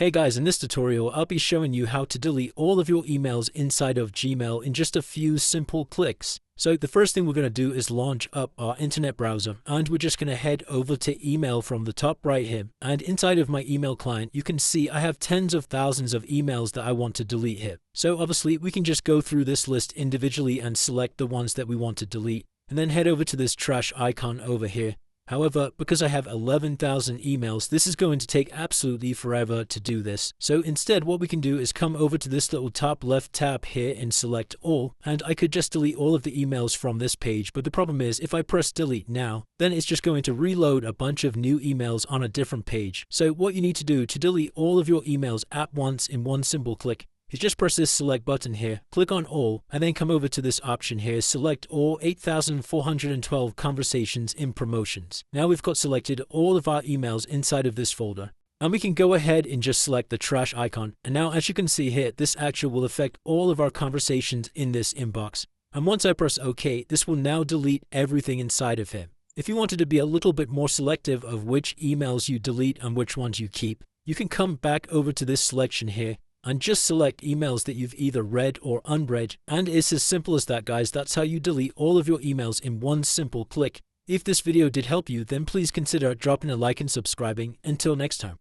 Hey guys, in this tutorial, I'll be showing you how to delete all of your emails inside of Gmail in just a few simple clicks. So the first thing we're going to do is launch up our internet browser, and we're just going to head over to email from the top right here. And inside of my email client, you can see I have tens of thousands of emails that I want to delete here. So obviously we can just go through this list individually and select the ones that we want to delete, and then head over to this trash icon over here. However, because I have 11,000 emails, this is going to take absolutely forever to do this. So instead, what we can do is come over to this little top left tab here and select all, and I could just delete all of the emails from this page. But the problem is, if I press delete now, then it's just going to reload a bunch of new emails on a different page. So what you need to do to delete all of your emails at once in one simple click is just press this select button here, click on all, and then come over to this option here, select all 8,412 conversations in promotions. Now we've got selected all of our emails inside of this folder. And we can go ahead and just select the trash icon. And now as you can see here, this action will affect all of our conversations in this inbox. And once I press OK, this will now delete everything inside of here. If you wanted to be a little bit more selective of which emails you delete and which ones you keep, you can come back over to this selection here and just select emails that you've either read or unread. And it's as simple as that, guys. That's how you delete all of your emails in one simple click. If this video did help you, then please consider dropping a like and subscribing. Until next time.